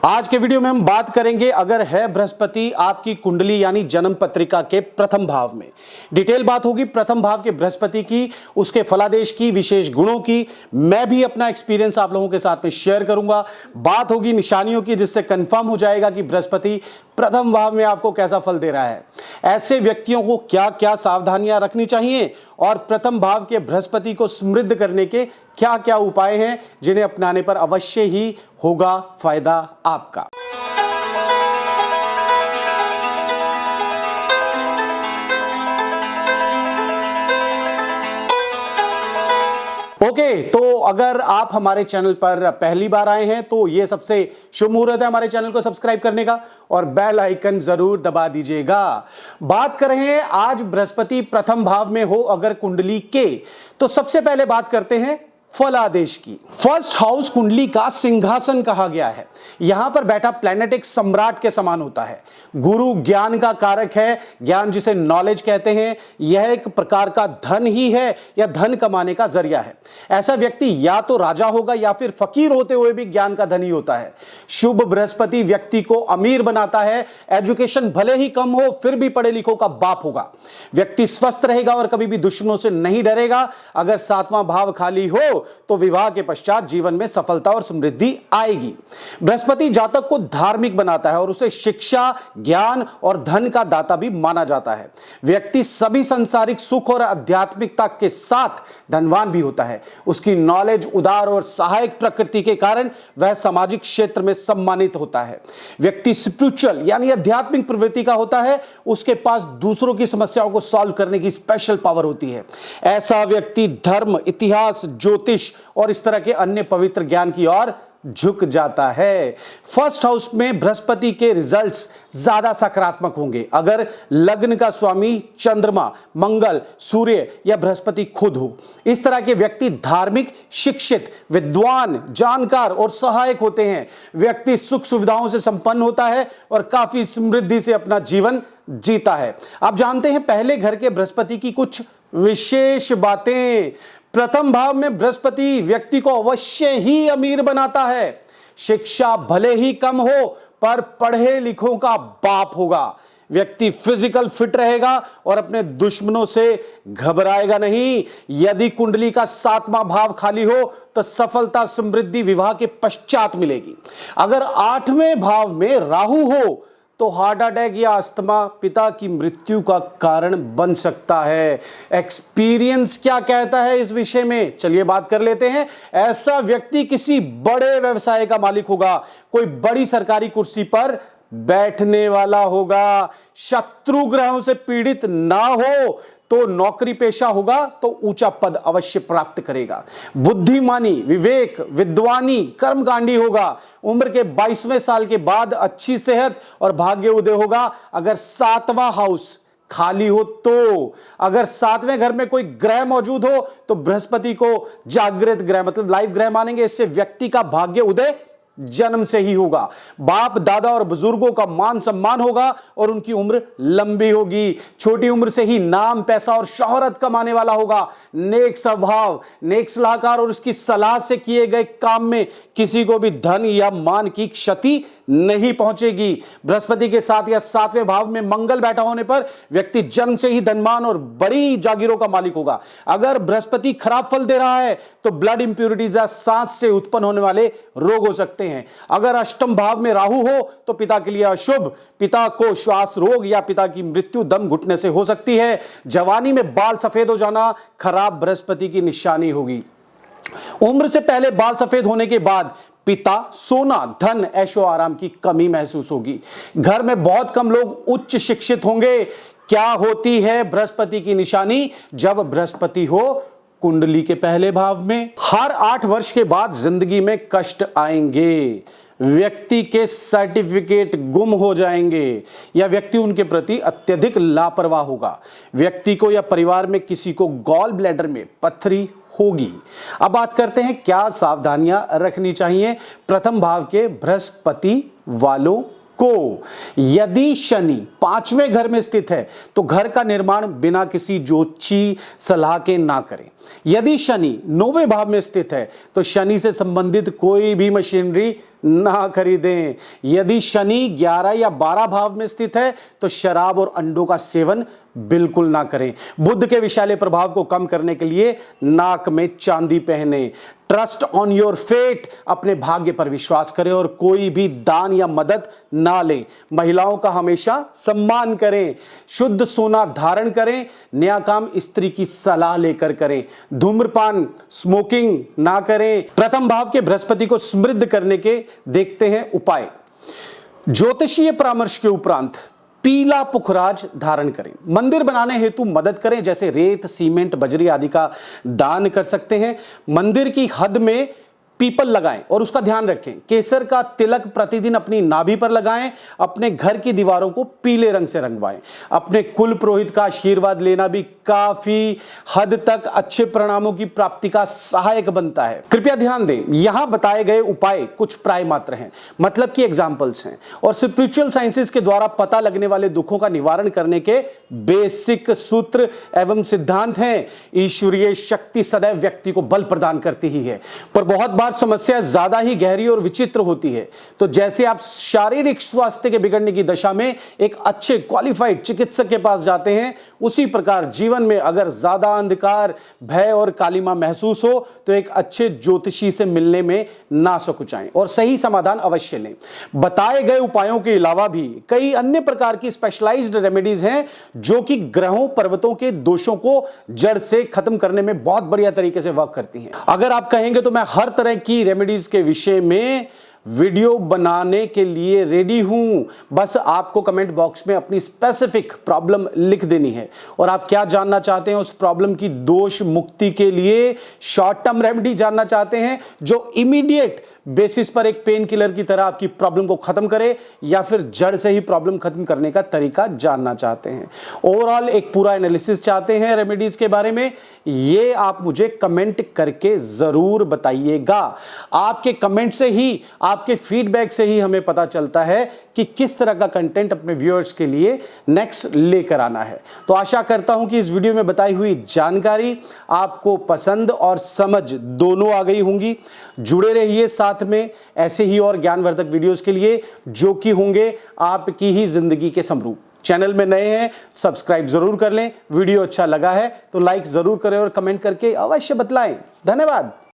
आज के वीडियो में हम बात करेंगे अगर है बृहस्पति आपकी कुंडली यानी जन्म पत्रिका के प्रथम भाव में। डिटेल बात होगी प्रथम भाव के बृहस्पति की, उसके फलादेश की, विशेष गुणों की। मैं भी अपना एक्सपीरियंस आप लोगों के साथ में शेयर करूंगा। बात होगी निशानियों की, जिससे कंफर्म हो जाएगा कि बृहस्पति प्रथम भाव में आपको कैसा फल दे रहा है। ऐसे व्यक्तियों को क्या क्या सावधानियां रखनी चाहिए और प्रथम भाव के बृहस्पति को समृद्ध करने के क्या क्या उपाय हैं जिन्हें अपनाने पर अवश्य ही होगा फायदा आपका। ओके, तो अगर आप हमारे चैनल पर पहली बार आए हैं तो यह सबसे शुभ मुहूर्त है हमारे चैनल को सब्सक्राइब करने का और बेल आइकन जरूर दबा दीजिएगा। बात कर रहे हैं आज बृहस्पति प्रथम भाव में हो अगर कुंडली के, तो सबसे पहले बात करते हैं फलादेश की। फर्स्ट हाउस कुंडली का सिंहासन कहा गया है। यहां पर बैठा प्लैनेट एक सम्राट के समान होता है। गुरु ज्ञान का कारक है, ज्ञान जिसे नॉलेज कहते हैं। यह एक प्रकार का धन ही है या धन कमाने का जरिया है। ऐसा व्यक्ति या तो राजा होगा या फिर फकीर होते हुए भी ज्ञान का धनी होता है। शुभ बृहस्पति व्यक्ति को अमीर बनाता है। एजुकेशन भले ही कम हो फिर भी पढ़े लिखों का बाप होगा। व्यक्ति स्वस्थ रहेगा और कभी भी दुश्मनों से नहीं डरेगा। अगर सातवां भाव खाली हो तो विवाह के पश्चात जीवन में सफलता और समृद्धि आएगी। बृहस्पति जातक को धार्मिक बनाता है और उसे शिक्षा, ज्ञान और धन का दाता भी माना जाता है। व्यक्ति सभी सांसारिक सुख और आध्यात्मिकता के साथ धनवान भी होता है। उसकी नॉलेज उदार और सहायक प्रकृति के कारण वह सामाजिक क्षेत्र में सम्मानित होता है। व्यक्ति स्पिरिचुअल यानी आध्यात्मिक प्रवृत्ति का होता है। उसके पास दूसरों की समस्याओं को सॉल्व करने की स्पेशल पावर होती है। ऐसा व्यक्ति धर्म, इतिहास, ज्योतिष और इस तरह के अन्य पवित्र ज्ञान की ओर झुक जाता है। फर्स्ट हाउस में बृहस्पति के रिजल्ट्स ज्यादा सकारात्मक होंगे अगर लग्न का स्वामी चंद्रमा, मंगल, सूर्य या बृहस्पति खुद हो। इस तरह के व्यक्ति धार्मिक, शिक्षित, विद्वान, जानकार और सहायक होते हैं। व्यक्ति सुख सुविधाओं से संपन्न होता है और काफी समृद्धि से अपना जीवन जीता है। आप जानते हैं पहले घर के बृहस्पति की कुछ विशेष बातें। प्रथम भाव में बृहस्पति व्यक्ति को अवश्य ही अमीर बनाता है। शिक्षा भले ही कम हो पर पढ़े लिखों का बाप होगा। व्यक्ति फिजिकल फिट रहेगा और अपने दुश्मनों से घबराएगा नहीं। यदि कुंडली का सातवां भाव खाली हो तो सफलता, समृद्धि विवाह के पश्चात मिलेगी। अगर आठवें भाव में राहु हो तो हार्ट अटैक या अस्थमा, पिता की मृत्यु का कारण बन सकता है। एक्सपीरियंस क्या कहता है इस विषय में, चलिए बात कर लेते हैं। ऐसा व्यक्ति किसी बड़े व्यवसाय का मालिक होगा, कोई बड़ी सरकारी कुर्सी पर बैठने वाला होगा। शत्रु ग्रहों से पीड़ित ना हो तो नौकरी पेशा होगा तो ऊंचा पद अवश्य प्राप्त करेगा। बुद्धिमानी, विवेक, विद्वानी, कर्मकांडी होगा। उम्र के 22वें साल के बाद अच्छी सेहत और भाग्य उदय होगा अगर सातवां हाउस खाली हो तो। अगर सातवें घर में कोई ग्रह मौजूद हो तो बृहस्पति को जागृत ग्रह मतलब लाइव ग्रह मानेंगे। इससे व्यक्ति का भाग्य उदय जन्म से ही होगा। बाप दादा और बुजुर्गों का मान सम्मान होगा और उनकी उम्र लंबी होगी। छोटी उम्र से ही नाम, पैसा और शोहरत कमाने वाला होगा। नेक स्वभाव, नेक सलाहकार और उसकी सलाह से किए गए काम में किसी को भी धन या मान की क्षति नहीं पहुंचेगी। बृहस्पति के साथ या सातवें भाव में मंगल बैठा होने पर व्यक्ति जन्म से ही धनवान और बड़ी जागीरों का मालिक होगा। अगर बृहस्पति खराब फल दे रहा है तो ब्लड इंप्यूरिटीज या सांस से उत्पन्न होने वाले रोग हो सकते हैं। अगर अष्टम भाव में राहु हो तो पिता के लिए अशुभ, पिता को श्वास रोग या पिता की मृत्यु दम घुटने से हो सकती है। जवानी में बाल सफेद हो जाना खराब बृहस्पति की निशानी होगी। उम्र से पहले बाल सफेद होने के बाद पिता, सोना, धन, ऐशो आराम की कमी महसूस होगी। घर में बहुत कम लोग उच्च शिक्षित होंगे। क्या होती है बृहस्पति की निशानी जब बृहस्पति हो कुंडली के पहले भाव में? हर 8 वर्ष के बाद जिंदगी में कष्ट आएंगे। व्यक्ति के सर्टिफिकेट गुम हो जाएंगे या व्यक्ति उनके प्रति अत्यधिक लापरवाह होगा। व्यक्ति को या परिवार में किसी को गॉल ब्लैडर में पथरी होगी। अब बात करते हैं क्या सावधानियां रखनी चाहिए प्रथम भाव के बृहस्पति वालों को यदि शनि 5वें घर में स्थित है तो घर का निर्माण बिना किसी ज्योतिषी सलाह के ना करें। यदि शनि 9वें भाव में स्थित है तो शनि से संबंधित कोई भी मशीनरी ना खरीदें। यदि शनि 11 या 12 भाव में स्थित है तो शराब और अंडों का सेवन बिल्कुल ना करें। बुध के विशाले प्रभाव को कम करने के लिए नाक में चांदी पहने। ट्रस्ट ऑन योर फेट, अपने भाग्य पर विश्वास करें और कोई भी दान या मदद ना लें। महिलाओं का हमेशा सम्मान करें। शुद्ध सोना धारण करें। नया काम स्त्री की सलाह लेकर करें। धूम्रपान स्मोकिंग ना करें। प्रथम भाव के बृहस्पति को समृद्ध करने के देखते हैं उपाय। ज्योतिषीय परामर्श के उपरांत पीला पुखराज धारण करें। मंदिर बनाने हेतु मदद करें, जैसे रेत, सीमेंट, बजरी आदि का दान कर सकते हैं। मंदिर की हद में पीपल लगाएं और उसका ध्यान रखें। केसर का तिलक प्रतिदिन अपनी नाभि पर लगाएं। अपने घर की दीवारों को पीले रंग से रंगवाएं। अपने कुल पुरोहित का आशीर्वाद लेना भी काफी हद तक अच्छे परिणामों की प्राप्ति का सहायक बनता है। कृपया ध्यान दें, यहां बताए गए उपाय कुछ प्राय मात्र हैं, मतलब कि एग्जाम्पल्स हैं, और स्पिरिचुअल साइंसेस के द्वारा पता लगने वाले दुखों का निवारण करने के बेसिक सूत्र एवं सिद्धांत हैं। ईश्वरीय शक्ति सदैव व्यक्ति को बल प्रदान करती ही है, पर बहुत बार समस्या ज्यादा ही गहरी और विचित्र होती है। तो जैसे आप शारीरिक स्वास्थ्य के बिगड़ने की दशा में एक अच्छे क्वालिफाइड चिकित्सक के पास जाते हैं, उसी प्रकार जीवन में अगर ज्यादा अंधकार, भय और कालिमा महसूस हो तो एक अच्छे ज्योतिषी से मिलने में ना सकुचाएं और सही समाधान अवश्य लें। बताए गए उपायों के अलावा भी कई अन्य प्रकार की स्पेशलाइज्ड रेमेडीज हैं जो कि ग्रहों, पर्वतों के दोषों को जड़ से खत्म करने में बहुत बढ़िया तरीके से वर्क करती हैं। अगर आप कहेंगे तो मैं हर तरह की रेमेडीज के विषय में वीडियो बनाने के लिए रेडी हूं। बस आपको कमेंट बॉक्स में अपनी स्पेसिफिक प्रॉब्लम लिख देनी है और आप क्या जानना चाहते हैं। उस प्रॉब्लम की दोष मुक्ति के लिए शॉर्ट टर्म रेमेडी जानना चाहते हैं जो इमीडिएट बेसिस पर एक पेन किलर की तरह आपकी प्रॉब्लम को खत्म करे, या फिर जड़ से ही प्रॉब्लम खत्म करने का तरीका जानना चाहते हैं, ओवरऑल एक पूरा एनालिसिस चाहते हैं रेमेडीज के बारे में, ये आप मुझे कमेंट करके जरूर बताइएगा। आपके कमेंट से ही, आपके फीडबैक से ही हमें पता चलता है कि किस तरह का कंटेंट अपने व्यूअर्स के लिए नेक्स्ट लेकर आना है। तो आशा करता हूं कि इस वीडियो में बताई हुई जानकारी आपको पसंद और समझ दोनों आ गई होंगी। जुड़े रहिए साथ में ऐसे ही और ज्ञानवर्धक वीडियोस के लिए जो कि होंगे आपकी ही जिंदगी के समरूप। चैनल में नए हैं, सब्सक्राइब जरूर कर लें। वीडियो अच्छा लगा है तो लाइक जरूर करें और कमेंट करके अवश्य बतलाएं। धन्यवाद।